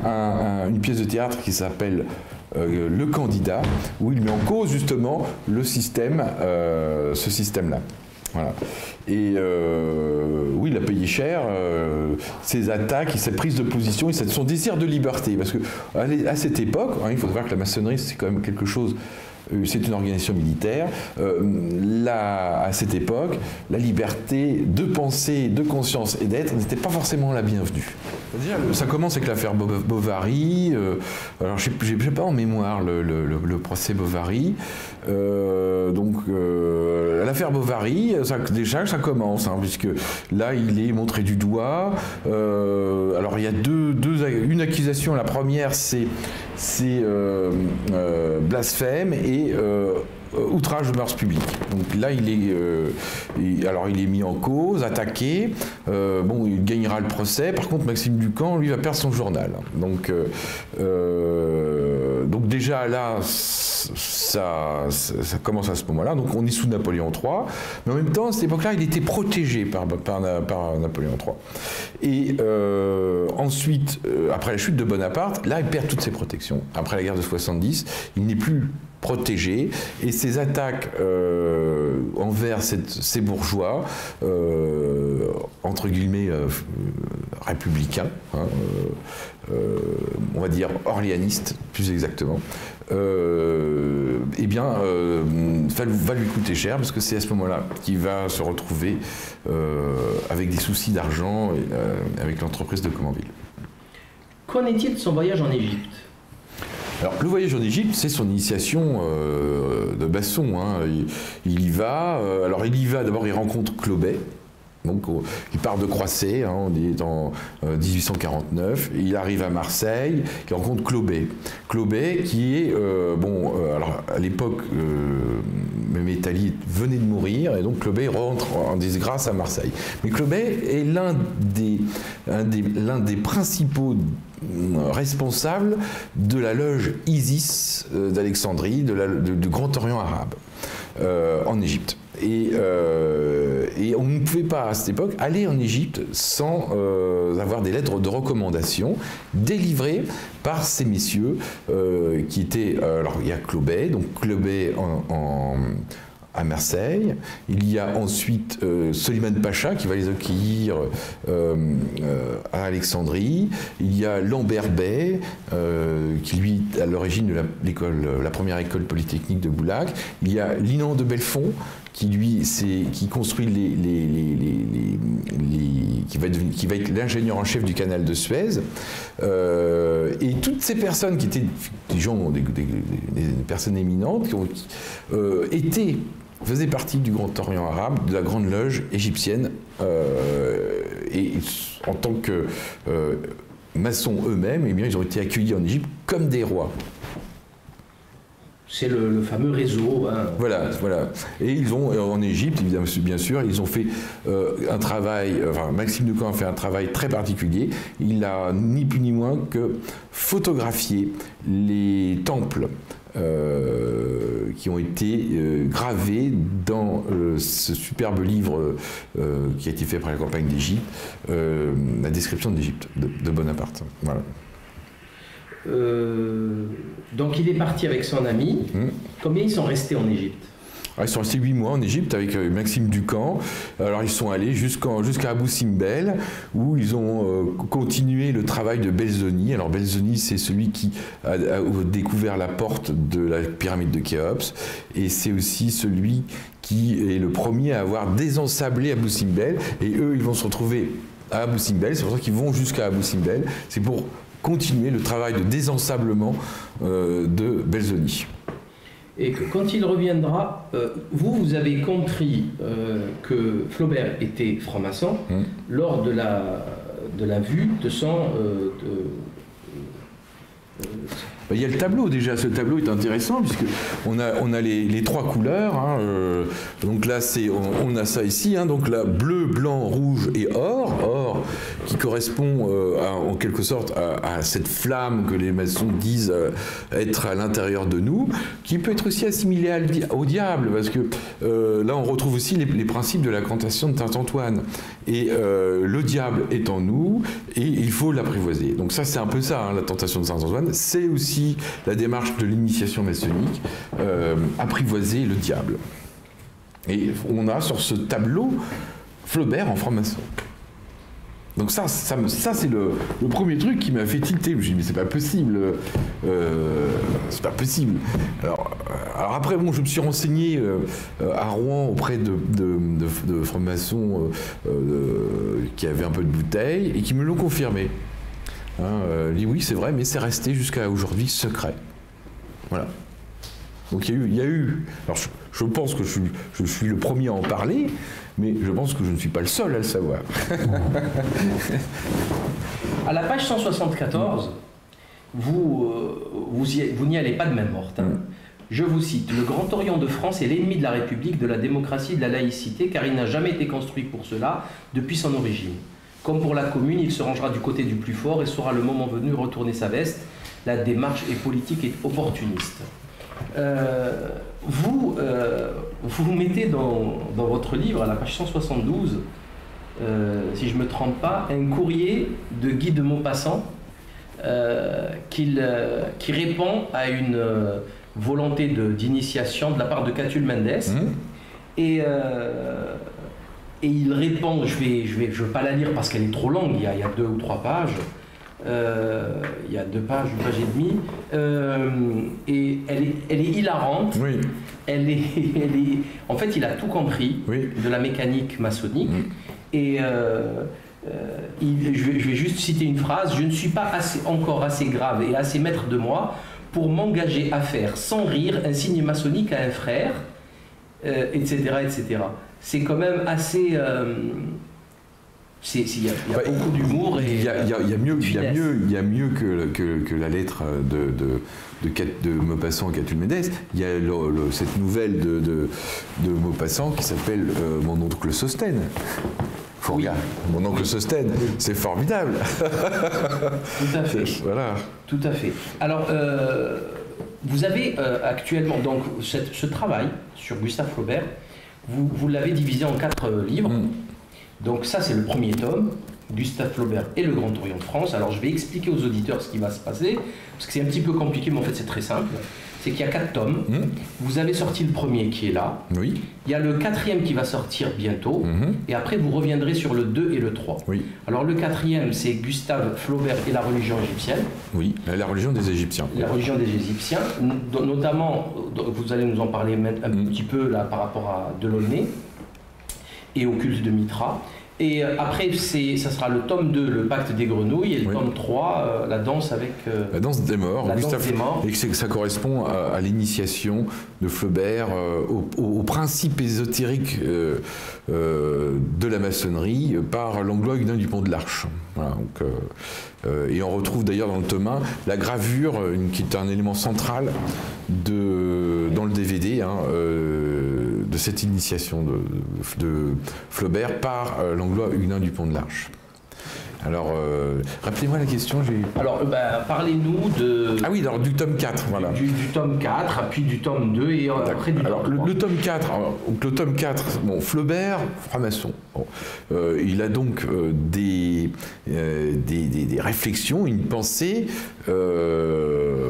Speaker 2: une pièce de théâtre qui s'appelle Le Candidat, où il met en cause justement le système, ce système-là. Voilà. Et oui, il a payé cher ses attaques, ses prises de position et son désir de liberté. Parce que à cette époque, il faut savoir que la maçonnerie, c'est quand même quelque chose. C'est une organisation militaire. À cette époque, la liberté de penser, de conscience et d'être n'était pas forcément la bienvenue. Ça commence avec l'affaire Bovary. Alors, je n'ai pas en mémoire le procès Bovary. L'affaire Bovary, déjà, ça commence, puisque là, il est montré du doigt. Alors, il y a une accusation. La première, c'est blasphème et outrage de mœurs publiques. Donc là, il est mis en cause, attaqué. Il gagnera le procès. Par contre, Maxime Ducamp, lui, va perdre son journal. Donc déjà là, ça commence à ce moment-là. Donc on est sous Napoléon III. Mais en même temps, à cette époque-là, il était protégé par Napoléon III. Et ensuite, après la chute de Bonaparte, là, il perd toutes ses protections. Après la guerre de 70, il n'est plus protégé, et ces attaques envers ces bourgeois, entre guillemets républicains, on va dire orléanistes plus exactement, va lui coûter cher, parce que c'est à ce moment-là qu'il va se retrouver avec des soucis d'argent avec l'entreprise de Comanville.
Speaker 1: Qu'en est-il de son voyage en Égypte ?
Speaker 2: Alors, le voyage en Égypte, c'est son initiation de maçon. Il y va. D'abord, il rencontre Clobet. Donc, il part de Croisset, on est en 1849. Il arrive à Marseille, il rencontre Clobet. Clobet, qui est, alors à l'époque, Métali venait de mourir, et donc Clobet rentre en disgrâce à Marseille. Mais Clobet est l'un des principaux responsables de la loge Isis d'Alexandrie, du Grand Orient arabe. en Égypte. Et on ne pouvait pas, à cette époque, aller en Égypte sans avoir des lettres de recommandation délivrées par ces messieurs qui étaient... alors, il y a Clobet, donc Clobet à Marseille. Il y a ensuite Soliman Pacha qui va les accueillir à Alexandrie. Il y a Lambert Bey qui lui est à l'origine de la première école polytechnique de Boulac. Il y a Linan de Belfond qui lui qui construit qui va être l'ingénieur en chef du canal de Suez. Et toutes ces personnes qui étaient des gens, des personnes éminentes qui ont faisaient partie du Grand Orient arabe, de la Grande Loge égyptienne, et en tant que maçons eux-mêmes, eh bien, ils ont été accueillis en Égypte comme des rois.
Speaker 1: C'est le fameux réseau. Hein.
Speaker 2: Voilà. Et ils ont, en Égypte, évidemment, bien sûr, ils ont fait un travail, Maxime de Caen a fait un travail très particulier. Il a ni plus ni moins que photographié les temples qui ont été gravés dans ce superbe livre qui a été fait après la campagne d'Égypte, la description de l'Égypte de Bonaparte. Voilà.
Speaker 1: Donc il est parti avec son ami. Combien ils sont restés en Égypte?
Speaker 2: Ils sont restés 8 mois en Égypte avec Maxime du Camp. Alors ils sont allés jusqu'à Abou Simbel où ils ont continué le travail de Belzoni. Alors Belzoni, c'est celui qui a découvert la porte de la pyramide de Khéops et c'est aussi celui qui est le premier à avoir désensablé Abou Simbel. Et eux, ils vont se retrouver à Abou Simbel. C'est pour ça qu'ils vont jusqu'à Abou Simbel. C'est pour continuer le travail de désensablement de Belzoni.
Speaker 1: Et que quand il reviendra, vous avez compris que Flaubert était franc-maçon lors de la vue de son...
Speaker 2: Il y a le tableau déjà, ce tableau est intéressant puisque on a les trois couleurs. Hein, donc là, on a ça ici. Hein, donc là, bleu, blanc, rouge et or qui correspond en quelque sorte à cette flamme que les maçons disent être à l'intérieur de nous, qui peut être aussi assimilée au diable parce que là, on retrouve aussi les principes de la cantation de Saint-Antoine. Et le diable est en nous et il faut l'apprivoiser. Donc ça, c'est un peu ça, hein, la tentation de Saint-Antoine. C'est aussi la démarche de l'initiation maçonnique, apprivoiser le diable. Et on a sur ce tableau Flaubert en franc-maçon. Donc ça c'est le premier truc qui m'a fait tilter. Je me suis dit, mais c'est pas possible. C'est pas possible. Alors après, bon, je me suis renseigné à Rouen auprès de francs-maçons qui avaient un peu de bouteille et qui me l'ont confirmé. Dit oui, c'est vrai, mais c'est resté jusqu'à aujourd'hui secret. Voilà. Donc il y a eu. Alors je pense que je suis le premier à en parler, mais je pense que je ne suis pas le seul à le savoir.
Speaker 1: À la page 174, vous n'y allez pas de main morte. Hein. Je vous cite, « Le Grand Orient de France est l'ennemi de la République, de la démocratie et de la laïcité, car il n'a jamais été construit pour cela depuis son origine. Comme pour la commune, il se rangera du côté du plus fort et saura le moment venu retourner sa veste. La démarche est politique et opportuniste. » Vous mettez dans votre livre, à la page 172, si je ne me trompe pas, un courrier de Guy de Maupassant qui répond à une volonté d'initiation de la part de Catulle Mendes. Et il répond, je veux pas la lire parce qu'elle est trop longue, il y a 2 ou 3 pages. Il y a 2 pages, 1 page et demie, et elle est hilarante.
Speaker 2: Oui.
Speaker 1: En fait, il a tout compris de la mécanique maçonnique. Et je vais juste citer une phrase. « Je ne suis pas encore assez grave et assez maître de moi pour m'engager à faire sans rire un signe maçonnique à un frère, etc. etc. » C'est quand même assez... Il y a beaucoup d'humour et
Speaker 2: il y a mieux que la lettre de Maupassant à Catulle Mendes. Il y a cette nouvelle de Maupassant qui s'appelle Mon oncle Sosthène. Faut regarder. Mon oncle Sosthène, c'est formidable.
Speaker 1: Tout à fait.
Speaker 2: Voilà.
Speaker 1: Tout à fait. Alors, vous avez actuellement donc ce travail sur Gustave Flaubert, vous l'avez divisé en 4 livres. Donc ça c'est le premier tome, Gustave Flaubert et le Grand Orient de France. Alors je vais expliquer aux auditeurs ce qui va se passer, parce que c'est un petit peu compliqué, mais en fait c'est très simple. C'est qu'il y a 4 tomes. Vous avez sorti le premier qui est là.
Speaker 2: Oui.
Speaker 1: Il y a le 4e qui va sortir bientôt. Et après, vous reviendrez sur le 2 et le 3.
Speaker 2: Oui.
Speaker 1: Alors, le 4e, c'est Gustave Flaubert et la religion égyptienne.
Speaker 2: Oui, la religion des Égyptiens.
Speaker 1: La religion des Égyptiens. Notamment, vous allez nous en parler un petit peu là par rapport à Delaunay et au culte de Mitra. Et après, ça sera le tome 2, le pacte des grenouilles, et le tome 3, la danse avec...
Speaker 2: la danse des morts.
Speaker 1: Et
Speaker 2: que ça correspond à l'initiation de Flaubert au principe ésotérique de la maçonnerie par Langlois Huguenin du Pont de l'Arche. Voilà, donc, et on retrouve d'ailleurs dans le tome 1 la gravure, qui est un élément central dans le DVD, de cette initiation de Flaubert par Langlois Huguenin du Pont de l'Arche. Alors, rappelez-moi la question.
Speaker 1: Alors, parlez-nous de...
Speaker 2: Ah oui, alors du tome 4, voilà.
Speaker 1: Du tome 4, puis du tome 2, et après du tome 3.
Speaker 2: Le tome 4, donc le tome 4, bon, Flaubert, franc-maçon. Bon, il a donc des réflexions, une pensée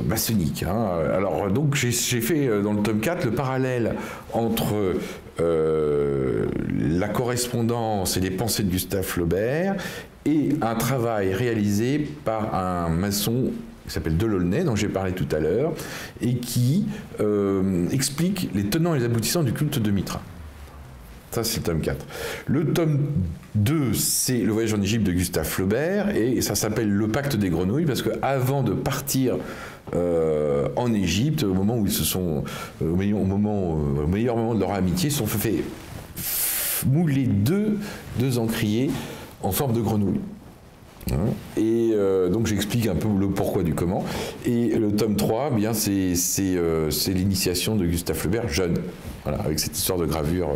Speaker 2: maçonnique. Alors, donc, j'ai fait dans le tome 4 le parallèle entre la correspondance et les pensées de Gustave Flaubert et un travail réalisé par un maçon qui s'appelle Delaunay, dont j'ai parlé tout à l'heure, et qui explique les tenants et les aboutissants du culte de Mitra. Ça, c'est le tome 4. Le tome 2, c'est Le voyage en Égypte de Gustave Flaubert, et ça s'appelle Le pacte des grenouilles, parce qu'avant de partir en Égypte, au moment où ils se sont, au meilleur moment de leur amitié, ils se sont fait mouler deux encriers en forme de grenouille. Et donc j'explique un peu le pourquoi du comment. Et le tome 3, bien, c'est l'initiation de Gustave Flaubert jeune, voilà, avec cette histoire de gravure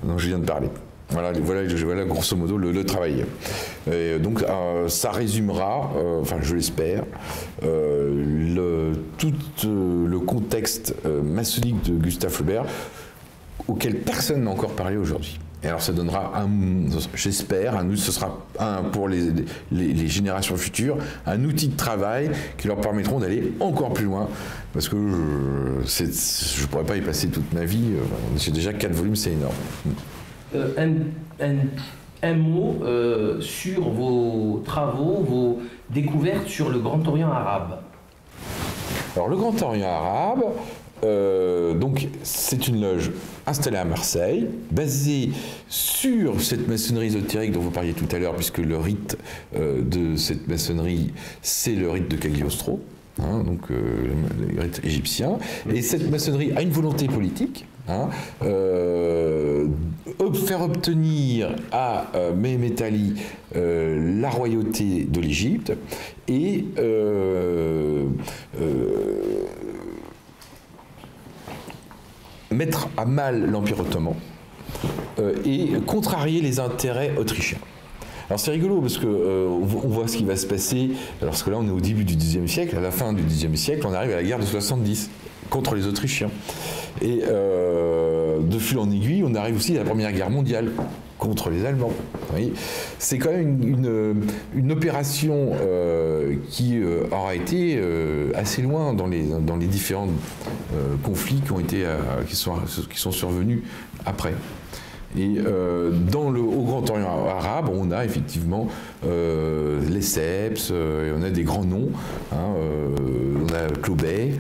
Speaker 2: dont je viens de parler. Voilà grosso modo le travail. Et donc ça résumera, enfin je l'espère, tout le contexte maçonnique de Gustave Flaubert, auquel personne n'a encore parlé aujourd'hui. Et alors ça donnera, j'espère, ce sera pour les générations futures, un outil de travail qui leur permettront d'aller encore plus loin. Parce que je ne pourrais pas y passer toute ma vie. J'ai déjà 4 volumes, c'est énorme.
Speaker 1: Un mot sur vos travaux, vos découvertes sur le Grand Orient arabe.
Speaker 2: Alors le Grand Orient arabe, donc c'est une loge installée à Marseille, basée sur cette maçonnerie ésotérique dont vous parliez tout à l'heure, puisque le rite de cette maçonnerie, c'est le rite de Cagliostro, donc le rite égyptien. Et cette maçonnerie a une volonté politique, faire obtenir à Méhémet Ali la royauté de l'Égypte et mettre à mal l'Empire ottoman et contrarier les intérêts autrichiens. Alors c'est rigolo parce que on voit ce qui va se passer, parce que là on est au début du Xe siècle, à la fin du Xe siècle, on arrive à la guerre de 70 contre les Autrichiens. Et de fil en aiguille, on arrive aussi à la Première Guerre mondiale contre les Allemands. Oui. C'est quand même une opération qui aura été assez loin dans les différents conflits qui sont survenus après. Et au Grand Orient arabe, on a effectivement Lesseps, on a des grands noms, on a Clobet,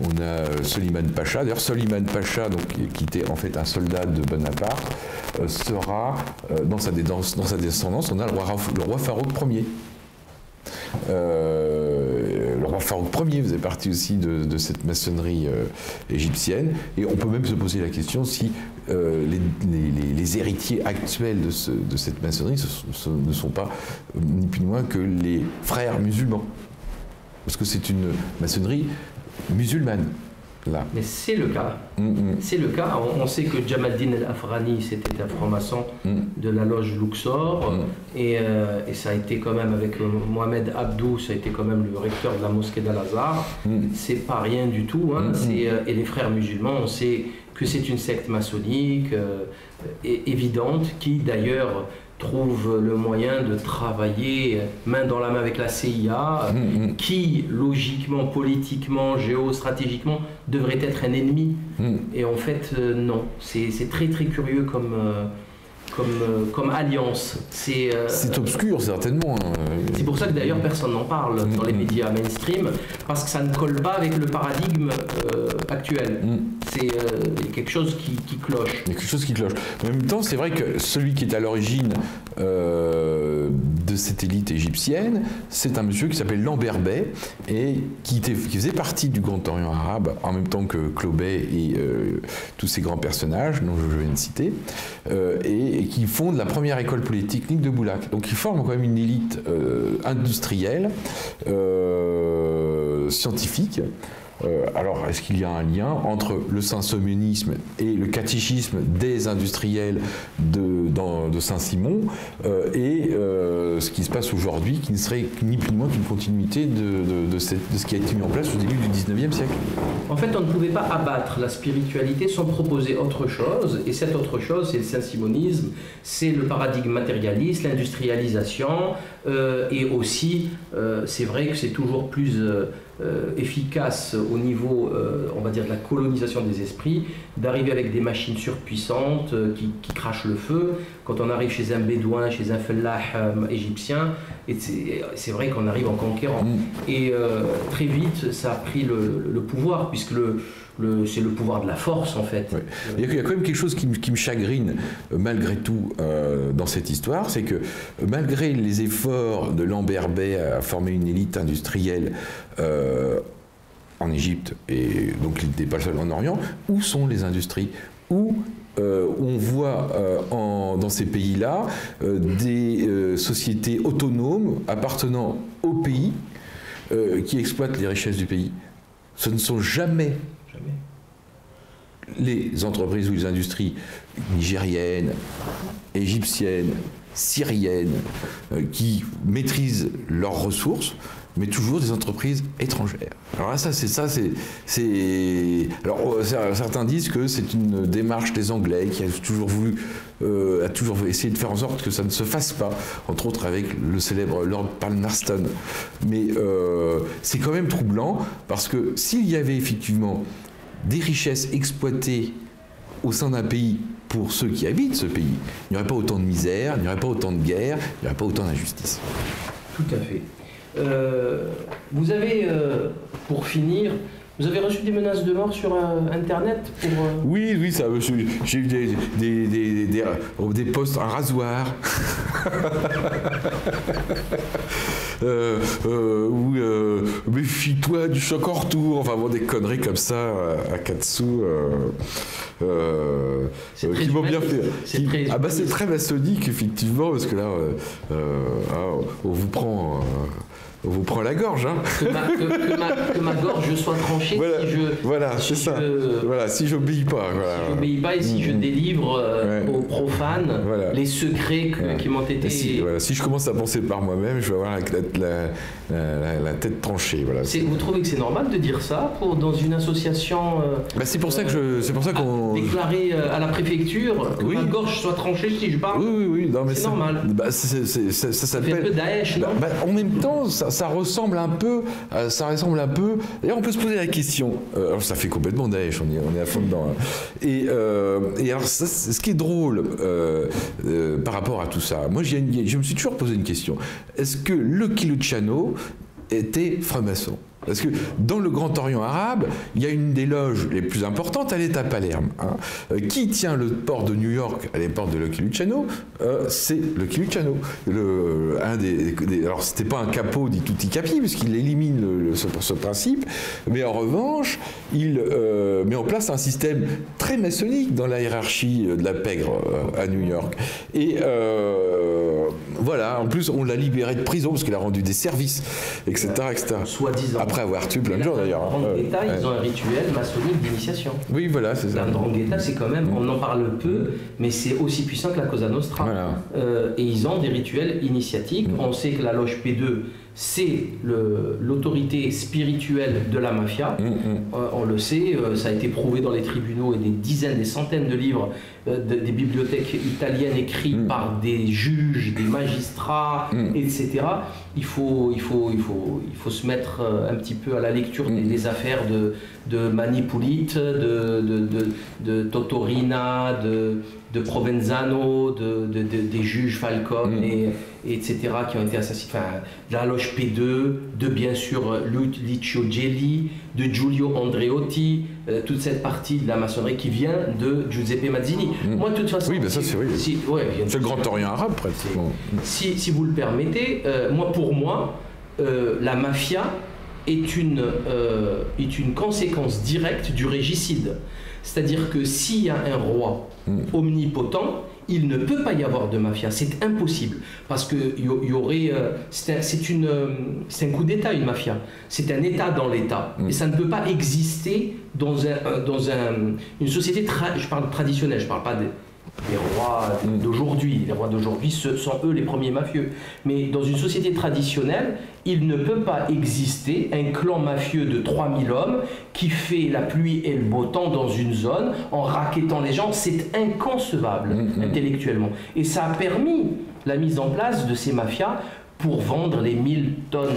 Speaker 2: on a Soliman Pacha. D'ailleurs, Soliman Pacha, donc, qui était en fait un soldat de Bonaparte, sera, dans sa descendance, on a le roi Farouk Ier. Le roi Farouk Ier faisait partie aussi de cette maçonnerie égyptienne, et on peut même se poser la question si les héritiers actuels de cette maçonnerie ne sont pas ni plus ni moins que les frères musulmans, parce que c'est une maçonnerie musulmane. là.
Speaker 1: Mais c'est le cas. C'est le cas. On sait que Jamal Din El-Afghani, c'était un franc-maçon de la loge Luxor. Et ça a été quand même, avec Mohamed Abdou, ça a été quand même le recteur de la mosquée d'Al-Azhar. C'est pas rien du tout. Hein. Et les frères musulmans, on sait que c'est une secte maçonnique évidente, qui d'ailleurs trouve le moyen de travailler main dans la main avec la CIA, qui logiquement, politiquement, géostratégiquement devrait être un ennemi. Et en fait, non. C'est très très curieux comme alliance. C'est
Speaker 2: obscur, certainement.
Speaker 1: C'est pour ça que d'ailleurs personne n'en parle dans les médias mainstream, parce que ça ne colle pas avec le paradigme actuel. C'est quelque chose qui cloche.
Speaker 2: Il y a quelque chose qui cloche. Mais en même temps, c'est vrai que celui qui est à l'origine de cette élite égyptienne, c'est un monsieur qui s'appelle Lambert Bey, et qui faisait partie du Grand Orient arabe, en même temps que Clobey et tous ces grands personnages dont je viens de citer, et qui fonde la première école polytechnique de Boulac. Donc ils forment quand même une élite industrielle, scientifique. Alors, est-ce qu'il y a un lien entre le saint-siméonisme et le catéchisme des industriels de Saint-Simon et ce qui se passe aujourd'hui, qui ne serait ni plus ni moins qu'une continuité de ce qui a été mis en place au début du 19e siècle?
Speaker 1: En fait, on ne pouvait pas abattre la spiritualité sans proposer autre chose, et cette autre chose, c'est le saint-simonisme, c'est le paradigme matérialiste, l'industrialisation, et aussi, c'est vrai que c'est toujours plus efficace au niveau, on va dire, de la colonisation des esprits, d'arriver avec des machines surpuissantes qui crachent le feu. Quand on arrive chez un bédouin, chez un fellah égyptien, c'est vrai qu'on arrive en conquérant. Et très vite, ça a pris le pouvoir, puisque c'est le pouvoir de la force, en fait.
Speaker 2: Ouais. Il y a quand même quelque chose qui me chagrine, malgré tout, dans cette histoire, c'est que malgré les efforts de Lambert Bey à former une élite industrielle en Égypte, et donc il n'était pas le seul en Orient, où sont les industries? Où on voit dans ces pays-là des sociétés autonomes appartenant au pays qui exploitent les richesses du pays. Ce ne sont jamais les entreprises ou les industries nigériennes, égyptiennes, syriennes qui maîtrisent leurs ressources, mais toujours des entreprises étrangères. Alors là, alors certains disent que c'est une démarche des Anglais qui a toujours essayé de faire en sorte que ça ne se fasse pas, entre autres avec le célèbre Lord Palmerston. Mais c'est quand même troublant, parce que s'il y avait effectivement des richesses exploitées au sein d'un pays pour ceux qui habitent ce pays, il n'y aurait pas autant de misère, il n'y aurait pas autant de guerre, il n'y aurait pas autant d'injustice.
Speaker 1: Tout à fait. Vous avez, pour finir, vous avez reçu des menaces de mort sur Internet pour,
Speaker 2: Oui, ça, j'ai eu des posts, un rasoir. Méfie-toi du choc en retour, enfin bon, des conneries comme ça à 4 sous. Qui m'ont bien fait. C'est très maçonnique, effectivement, parce que là, on vous prend la gorge. Hein.
Speaker 1: Que ma gorge soit tranchée
Speaker 2: si j'obéis pas. Voilà.
Speaker 1: Si j'obéis pas et si je délivre aux profanes les secrets qui m'ont été...
Speaker 2: Si je commence à penser par moi-même, je vais avoir la tête tranchée. Voilà.
Speaker 1: Vous trouvez que c'est normal de dire ça dans une association
Speaker 2: c'est pour ça qu'on...
Speaker 1: Déclarer à la préfecture que ma gorge soit tranchée si je parle?
Speaker 2: Oui. Non, mais c'est normal. Ça
Speaker 1: s'appelle un peu Daesh, non?
Speaker 2: En même temps, ça ressemble un peu. D'ailleurs, on peut se poser la question. Alors, ça fait complètement Daesh, on est à fond dedans. Hein. Et alors, ce qui est drôle par rapport à tout ça, moi, je me suis toujours posé une question. Est-ce que Lucky Luciano était franc-maçon? Parce que dans le Grand Orient arabe, il y a une des loges les plus importantes, elle est à Palerme. Hein. Qui tient le port de New York à l'époque de Lucky Luciano? C'est Lucky Luciano. Alors, c'était pas un capo dit tutti capi, puisqu'il élimine ce principe, mais en revanche, il met en place un système très maçonnique dans la hiérarchie de la pègre à New York. Et voilà, en plus, on l'a libéré de prison, parce qu'il a rendu des services, etc.
Speaker 1: Soi-disant.
Speaker 2: après avoir tué plein de gens d'ailleurs.
Speaker 1: Ndrangheta, ils ont un rituel maçonnique d'initiation.
Speaker 2: Oui, voilà, c'est ça.
Speaker 1: La Ndrangheta, c'est quand même, on en parle peu, mais c'est aussi puissant que la Cosa Nostra.
Speaker 2: Voilà.
Speaker 1: Et ils ont des rituels initiatiques. On sait que la loge P2, c'est l'autorité spirituelle de la mafia. On le sait, ça a été prouvé dans les tribunaux et des dizaines, des centaines de livres des bibliothèques italiennes écrits par des juges, des magistrats, etc. Il faut se mettre un petit peu à la lecture des affaires de Manipulite, de Totorina, de Provenzano, des juges Falcone, etc., qui ont été assassinés. Enfin, de la loge P2, de bien sûr Licio Gelli, de Giulio Andreotti, toute cette partie de la maçonnerie qui vient de Giuseppe Mazzini. Moi, de toute façon,
Speaker 2: oui, ben ça c'est oui. C'est le Grand Orient arabe, pratiquement.
Speaker 1: Si vous le permettez, pour moi, la mafia est une conséquence directe du régicide. C'est-à-dire que s'il y a un roi omnipotent, il ne peut pas y avoir de mafia, c'est impossible. Parce qu'il y aurait. C'est un coup d'État, une mafia. C'est un État dans l'État. Et ça ne peut pas exister dans une société, je parle traditionnelle, je ne parle pas des rois d'aujourd'hui. Les rois d'aujourd'hui sont eux les premiers mafieux. Mais dans une société traditionnelle, il ne peut pas exister un clan mafieux de 3000 hommes qui fait la pluie et le beau temps dans une zone en racketant les gens. C'est inconcevable intellectuellement. Et ça a permis la mise en place de ces mafias pour vendre les 1000 tonnes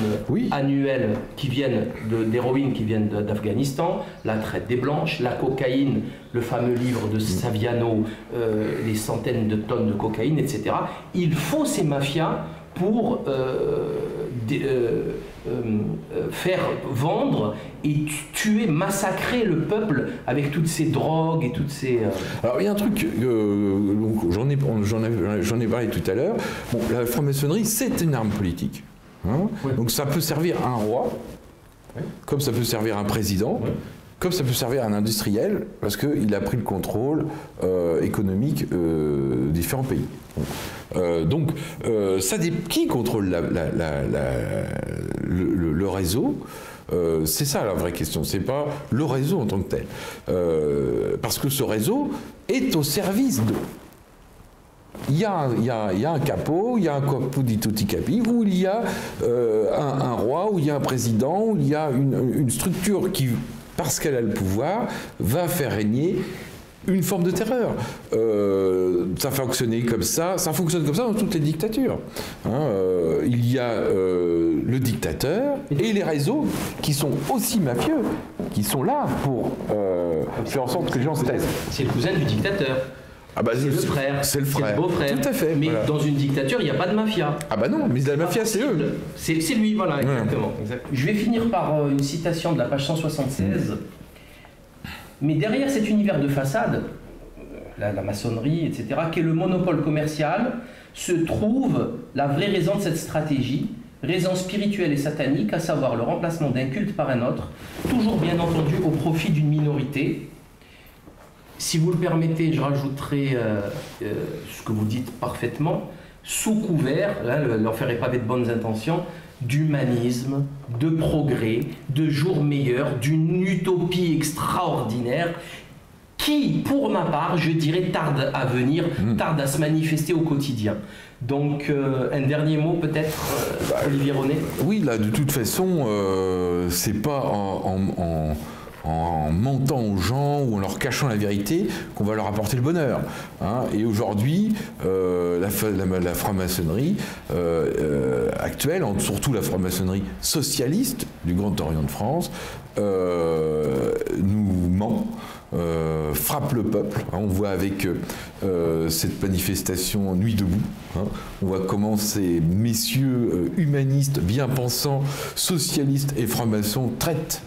Speaker 1: annuelles qui viennent d'héroïne qui viennent d'Afghanistan, la traite des blanches, la cocaïne, le fameux livre de Saviano, les centaines de tonnes de cocaïne, etc. Il faut ces mafias pour faire vendre et tuer, massacrer le peuple avec toutes ces drogues et toutes ces...
Speaker 2: Alors il y a un truc, j'en ai parlé tout à l'heure, bon, la franc-maçonnerie c'est une arme politique. Hein, donc ça peut servir à un roi, comme ça peut servir à un président, comme ça peut servir à un industriel, parce qu'il a pris le contrôle économique des différents pays. Donc, qui contrôle le réseau? C'est ça la vraie question, c'est pas le réseau en tant que tel. Parce que ce réseau est au service de... Il y a un capot, il y a un capo di tutti capi, où il y a un roi, où il y a un président, où il y a une structure qui, parce qu'elle a le pouvoir, va faire régner une forme de terreur. Ça fonctionne comme ça dans toutes les dictatures. Hein, il y a le dictateur et les réseaux qui sont aussi mafieux, qui sont là pour faire en sorte que les gens se taisent.
Speaker 1: C'est le cousin du dictateur.
Speaker 2: Ah bah,
Speaker 1: c'est le frère,
Speaker 2: c'est le
Speaker 1: beau-frère.
Speaker 2: Tout à fait.
Speaker 1: Mais dans une dictature, il n'y a pas de mafia.
Speaker 2: Ah bah non, mais la mafia, c'est eux.
Speaker 1: C'est lui, voilà, exactement. Je vais finir par une citation de la page 176. Mais derrière cet univers de façade, la maçonnerie, etc., qui est le monopole commercial, se trouve la vraie raison de cette stratégie, raison spirituelle et satanique, à savoir le remplacement d'un culte par un autre, toujours bien entendu au profit d'une minorité. Si vous le permettez, je rajouterai ce que vous dites parfaitement, sous couvert, l'enfer est pavé de bonnes intentions, d'humanisme, de progrès, de jours meilleurs, d'une utopie extraordinaire qui, pour ma part, je dirais, tarde à venir, tarde à se manifester au quotidien. Donc, un dernier mot peut-être, Olivier Ronet?
Speaker 2: Oui, là, de toute façon, c'est pas en mentant aux gens ou en leur cachant la vérité qu'on va leur apporter le bonheur. Hein. Et aujourd'hui, la franc-maçonnerie actuelle, surtout la franc-maçonnerie socialiste du Grand Orient de France, nous ment, frappe le peuple. Hein. On voit avec cette manifestation Nuit debout, hein. On voit comment ces messieurs humanistes, bien-pensants, socialistes et francs-maçons traitent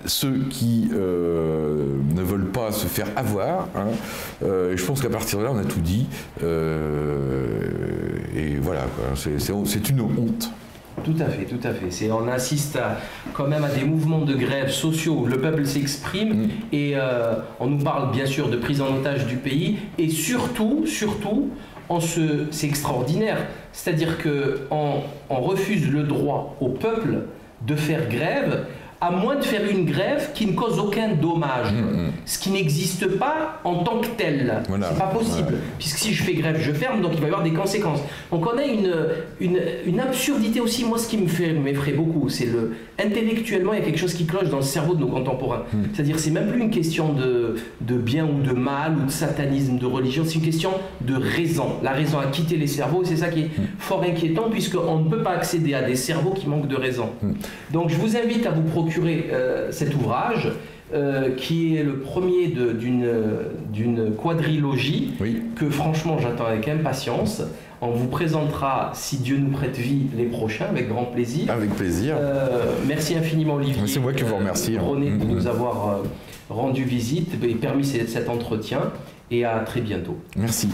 Speaker 2: ceux qui ne veulent pas se faire avoir. Hein. Je pense qu'à partir de là, on a tout dit. Et voilà, c'est une honte.
Speaker 1: Tout à fait, tout à fait. On assiste quand même à des mouvements de grève sociaux où le peuple s'exprime et on nous parle bien sûr de prise en otage du pays et surtout, c'est extraordinaire. C'est-à-dire qu'on refuse le droit au peuple de faire grève, à moins de faire une grève qui ne cause aucun dommage, ce qui n'existe pas en tant que tel.
Speaker 2: Voilà.
Speaker 1: C'est pas possible, puisque si je fais grève, je ferme, donc il va y avoir des conséquences. Donc on a une absurdité aussi. Moi, ce qui m'effraie beaucoup, c'est intellectuellement, il y a quelque chose qui cloche dans le cerveau de nos contemporains. C'est-à-dire, c'est même plus une question de bien ou de mal, ou de satanisme, de religion, c'est une question de raison. La raison a quitté les cerveaux, et c'est ça qui est fort inquiétant, puisqu'on ne peut pas accéder à des cerveaux qui manquent de raison. Donc je vous invite à vous procurer cet ouvrage qui est le premier d'une quadrilogie que franchement j'attends avec impatience. On vous présentera, si Dieu nous prête vie, les prochains avec grand plaisir.
Speaker 2: Avec plaisir.
Speaker 1: Merci infiniment Olivier.
Speaker 2: C'est moi qui vous remercie.
Speaker 1: René de nous avoir rendu visite et permis cet entretien, et à très bientôt.
Speaker 2: Merci.